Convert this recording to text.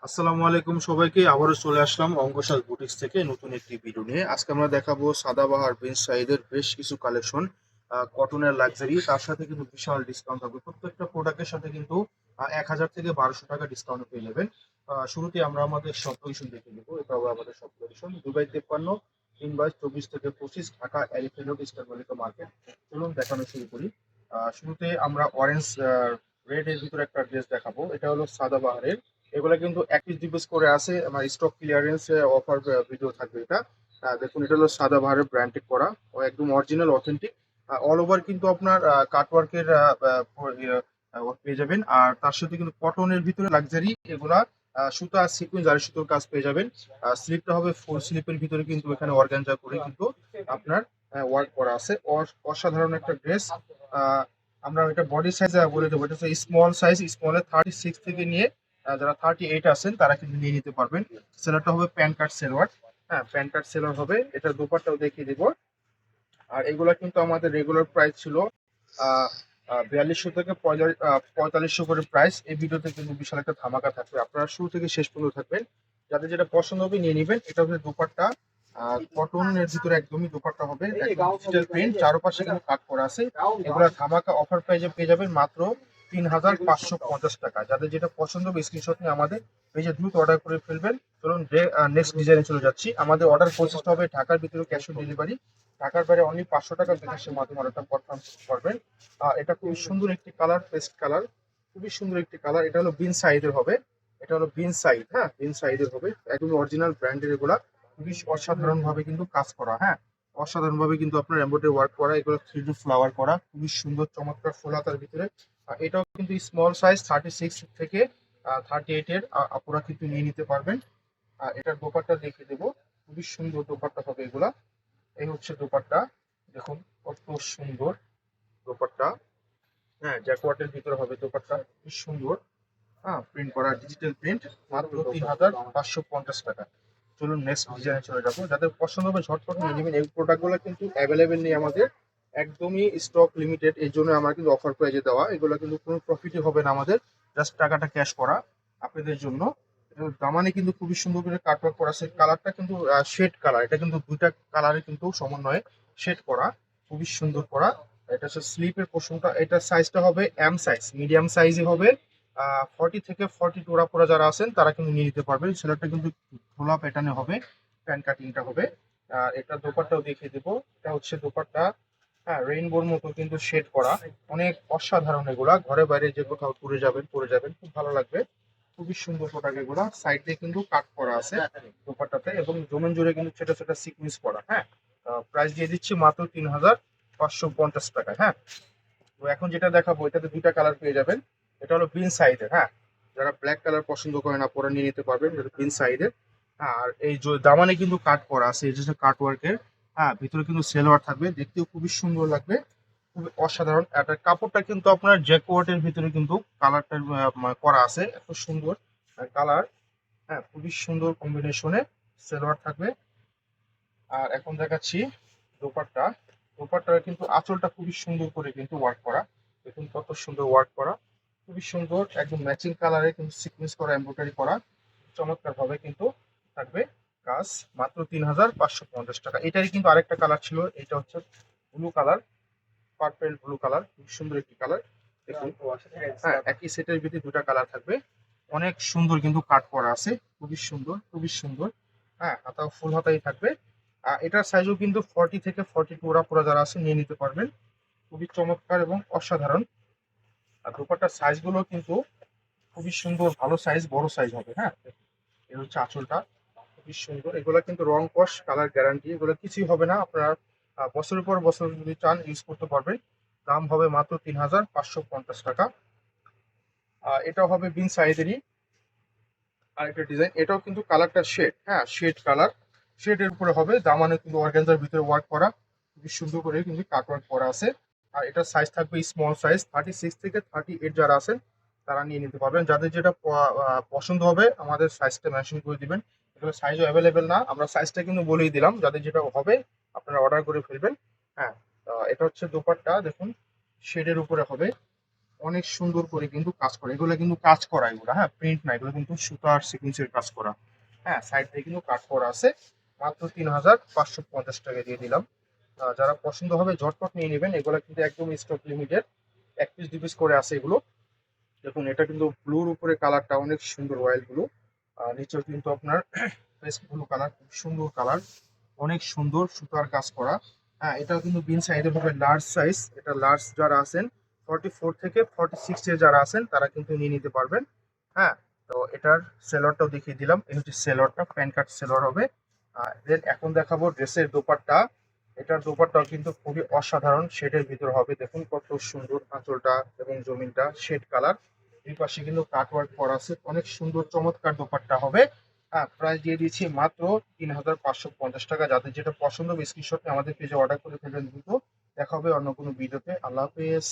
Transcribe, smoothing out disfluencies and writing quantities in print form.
আসসালামু আলাইকুম সবাইকে। আবারও চলে আসলাম অঙ্কশাল বুটিক্স থেকে নতুন একটি ভিডিও নিয়ে। আজকে আমরা দেখাবো সাদাবাহার প্রিন্স সাইজের বেশ কিছু কালেকশন, কটনের লাক্সারি। তার সাথে কিন্তু বিশাল ডিসকাউন্ট থাকবে প্রত্যেকটা প্রোডাক্টের সাথে, কিন্তু 1000 থেকে 1200 টাকা ডিসকাউন্ট পেয়ে যাবেন। শুরুতে আমরা আমাদের সব পজিশন দেখে নেবো। এটা হবে আমাদের সব পজিশন, দুবাই 53, 3/24 থেকে 25, Dhaka elephant road, eastern Mallika market. চলুন দেখানো শুরু করি। শুরুতে আমরা অরেঞ্জ রেড এর ভিতরে একটা ড্রেস দেখাবো। এটা হলো সাদাবাহারের। এগুলো কিন্তু 21 করে আছে, আমার স্টক ক্লিয়ারেন্স অফার ভিডিও থাকবে এটা। দেখুন, এটা হলো সাদাবাহারের ব্র্যান্ডেড করা ও একদম অরিজিনাল অথেন্টিক। অল ওভার কিন্তু আপনার কাটওয়ার্কের পেয়ে যাবেন। আর তার সাথে কিন্তু কটনের ভিতরে লাক্সারি এগুলা সুতা সিকুয়েন্স আর সুতোর কাজ পেয়ে যাবেন। স্লিপটা হবে ফুল স্লিপের ভিতরে, কিন্তু এখানে অর্গানজা করে কিন্তু আপনার ওয়ার্ক করা আছে। অসাধারণ একটা ড্রেস। আমরা এটা বডি সাইজ বলে দেবো, এটা হচ্ছে স্মল সাইজ। স্মলের 36 থেকে নিয়ে যারা 38 আছেন তারা কিন্তু নিয়ে নিতে পারবেন। সেলারটা হবে প্যান কার্ড সেলোয়ার। হ্যাঁ, প্যান কার্ড সেলোয়ার হবে। এটার দোপাট্টাও দেখিয়ে দিব। আর এগুলা কিন্তু আমাদের রেগুলার প্রাইস ছিল 4200 থেকে 4500 করে প্রাইস। এই ভিডিওতে কিন্তু বিশাল একটা ধামাকা থাকবে, আপনারা শুরু থেকে শেষ পর্যন্ত থাকবেন। যাদের যেটা পছন্দ হবে নিয়ে নেবেন। এটা হচ্ছে দোপাট্টা, কটনের ভিতরে একদমই দোপাট্টা হবে, একদম ডিজিটাল প্রিন্ট, চারপাশে কিন্তু কাট করা আছে। এগুলা ধামাকা অফার প্রাইজে পেয়ে যাবেন মাত্র 3550 টাকা। যাদের যেটা পছন্দ হবে স্ক্রিনশট নিয়ে আমাদের পেজে দ্রুত অর্ডার করে ফেলবেন। চলুন নেক্সট ডিজাইনে চলে যাচ্ছি। আমাদের অর্ডার প্রসেসটা হবে ঢাকার ভিতরে ক্যাশ অন ডেলিভারি, ঢাকার বাইরে অনলি 500 টাকা বিকাশের মাধ্যমে অর্ডারটা কনফার্ম করবেন। এটা খুবই সুন্দর একটি কালার, পেস্ট কালার, খুবই সুন্দর একটি কালার। এটা হলো বিন সাইজের হবে। এটা হলো বিন সাইজ, হ্যাঁ, বিন সাইজের হবে, একদম অরিজিনাল ব্র্যান্ডের। এগুলা খুবই অসাধারণ ভাবে কিন্তু কাজ করা, হ্যাঁ, অসাধারণ ভাবে কিন্তু আপনার এমব্রয়ডারি ওয়ার্ক করা, এগুলো 3D ফ্লাওয়ার করা, খুবই সুন্দর চমৎকার ফুল হাতার ভিতরে। এটাও কিন্তু স্মল সাইজ 36 থেকে 38 এর আপুরা কিন্তু নিয়ে নিতে পারবেন। এটার দোপাট্টা দেখিয়ে দেবো, খুবই সুন্দর দোপাট্টা হবে এগুলা। এই হচ্ছে দোপাট্টা, দেখুন কত সুন্দর দোপাট্টা। হ্যাঁ, জ্যাকওয়ার্টের ভিতরে হবে দোপাট্টা, খুব সুন্দর। হ্যাঁ, প্রিন্ট করা ডিজিটাল প্রিন্ট, মাত্র 3550 টাকা। চলুন নেক্সট ডিজাইনে চলে যাবো। যাদের পছন্দ হবে ঝটপট নিয়ে নেবেন। এই প্রোডাক্টগুলো কিন্তু অ্যাভেলেবেল নেই আমাদের, একদমই স্টক লিমিটেড। এই জন্য আমরা কিন্তু অফার প্রাইজে দেওয়া। এগুলো কিন্তু কোনো প্রফিটই হবে না আমাদের, জাস্ট টাকাটা ক্যাশ করা আপনাদের জন্য। দামানে কিন্তু খুবই সুন্দর করে কাটওয়ার্ক করা আছে। কালারটা কিন্তু শেড কালার, এটা কিন্তু দুইটা কালারে কিন্তু সমন্বয়ে শেড করা, খুবই সুন্দর করা। এটা হচ্ছে স্লিপের পোর্শনটা, এটা সাইজটা হবে এম সাইজ, মিডিয়াম সাইজই হবে। 40 থেকে 42 ওরা যারা আছেন তারা কিন্তু নিয়ে নিতে পারবেন। সেলারটা কিন্তু খোলা প্যাটার্নে হবে, প্যান কাটিংটা হবে। আর এটা দোপাট্টাও দেখিয়ে দেবো। এটা হচ্ছে দোপাট্টা, হ্যাঁ, রেইনবোর মতো কিন্তু শেড করা, অনেক অসাধারণ। এগুলা ঘরে বাইরে যে কোথাও পরে যাবেন খুব ভালো লাগবে। খুবই সুন্দর প্রোডাক্ট এগুলা। সাইড দিয়ে কিন্তু কাট করা আছে দোপাট্টাতে, এবং জমিন জুড়ে কিন্তু ছোট ছোট সিকোয়েন্স করা। হ্যাঁ, প্রাইস দিয়ে দিচ্ছি মাত্র 3550 টাকা। হ্যাঁ, তো এখন যেটা দেখাবো এটাতে দুইটা কালার পেয়ে যাবেন। এটা হলো বিন সাইডের, হ্যাঁ, যারা ব্ল্যাক কালার পছন্দ করেন আপনারা নিয়ে নিতে পারবেন, এটা বিন সাইডের। হ্যাঁ, আর এই যে দামানে কিন্তু কাট করা আছে, এই যে কাট ওয়ার্কের। হ্যাঁ, ভিতরে কিন্তু সেলোয়ার থাকবে, দেখতেও খুবই সুন্দর লাগবে, খুবই অসাধারণ। একটা কাপড়টা কিন্তু আপনার জ্যাকওয়ার্টের ভিতরে কিন্তু কালারটা করা আছে, এত সুন্দর কালার। হ্যাঁ, খুবই সুন্দর কম্বিনেশনে সেলোয়ার থাকবে। আর এখন দেখাচ্ছি দোপাট্টা। দোপাট্টার কিন্তু আঁচলটা খুবই সুন্দর করে কিন্তু ওয়ার্ক করা, দেখুন কত সুন্দর ওয়ার্ক করা, খুবই সুন্দর, একদম ম্যাচিং কালারে কিন্তু সিকোয়েন্স করা, এমব্রয়ডারি করা, চমৎকার ভাবে কিন্তু থাকবে কাজ। মাত্র 3550 টাকা। এটারই কিন্তু আরেকটা কালার ছিল, এটা হচ্ছে blue colour, purple blue colour, খুব সুন্দর একটি কালার। দেখুন, হ্যাঁ, একই সেটের ভিতরে দুটা কালার থাকবে, অনেক সুন্দর কিন্তু কাট করা আছে, খুবই সুন্দর, খুবই সুন্দর। হ্যাঁ, হাতা ফুল হাতাই থাকবে। এটার সাইজও কিন্তু 40 থেকে 42 ওরা পুরো যারা আছে নিয়ে নিতে পারবেন, খুবই চমৎকার এবং অসাধারণ। আর দোপাট্টার সাইজ গুলো কিন্তু খুবই সুন্দর, ভালো সাইজ, বড় সাইজ হবে। হ্যাঁ, এই হচ্ছে আঁচলটা, খুবই সুন্দর। এগুলো কিন্তু রং কস কালার গ্যারান্টি, এগুলো কিছুই হবে না। আপনারা বছরের পর বছর যদি চান ইউজ করতে পারবেন। দাম হবে মাত্র 3550 টাকা। এটাও হবে বিন সাইজেরই আরেকটা ডিজাইন। এটাও কিন্তু কালারটা শেড, হ্যাঁ, শেড কালার, শেডের উপরে হবে। দামানে কিন্তু অর্গানজার ভিতরে ওয়ার্ক করা, খুবই সুন্দর করে কিন্তু কাট ওয়ার্ক করা আছে। আর এটার সাইজ থাকবে স্মল সাইজ, 36 থেকে 38 যারা আছেন তারা নিয়ে নিতে পারবেন। যাদের যেটা পছন্দ হবে আমাদের সাইজটা মেনশন করে দিবেন। এগুলো সাইজও অ্যাভেলেবেল না, আমরা সাইজটা কিন্তু বলেই দিলাম, যাদের যেটা হবে আপনারা অর্ডার করে ফেলবেন। হ্যাঁ, এটা হচ্ছে দোপাট্টা, দেখুন শেডের উপরে হবে, অনেক সুন্দর করে কিন্তু কাজ করা, এগুলো কিন্তু কাজ করা, এগুলো হ্যাঁ প্রিন্ট না, এগুলো কিন্তু সুতার সিকুয়েন্সের কাজ করা। হ্যাঁ, সাইড দিয়ে কিন্তু কাজ করা আছে। মাত্র 3550 টাকা দিয়ে দিলাম। যারা পছন্দ হবে ঝটপট নিয়ে নেবেন, এগুলো কিন্তু একদম স্টক লিমিটেড, 1 পিস 2 পিস করে আছে এগুলো। দেখুন এটা কিন্তু ব্লুর উপরে কালারটা অনেক সুন্দর, রয়্যাল ব্লু। নিচেও কিন্তু আপনার পেস্ট ব্লু কালার, খুব সুন্দর কালার, অনেক সুন্দর সুতার কাজ করা। হ্যাঁ, এটাও কিন্তু বিন সাইজের হবে লার্জ সাইজ। এটা লার্জ যারা আছেন 44 থেকে 46 এর যারা আছেন তারা কিন্তু নিয়ে নিতে পারবেন। হ্যাঁ, তো এটার সেলরটাও দেখিয়ে দিলাম, এই হচ্ছে সেলরটা, প্যান কাট সেলর হবে। দেন এখন দেখাবো ড্রেসের দোপাট্টা। এটার দোপাট্টাও কিন্তু খুবই অসাধারণ শেডের ভিতর হবে, দেখুন কত সুন্দর আঁচলটা এবং জমিনটা শেড কালার। এই পাশে কিন্তু কাট ওয়ার্ক করা আছে, অনেক সুন্দর চমৎকার দোপাট্টা হবে। হ্যাঁ, প্রাইস দিয়ে দিচ্ছি মাত্র 3550 টাকা। যাদের যেটা পছন্দ স্ক্রিনশট আমাদের পেজে অর্ডার করে ফেলবেন দ্রুত। দেখা হবে অন্য কোনো ভিডিওতে। আল্লাহ হাফেজ।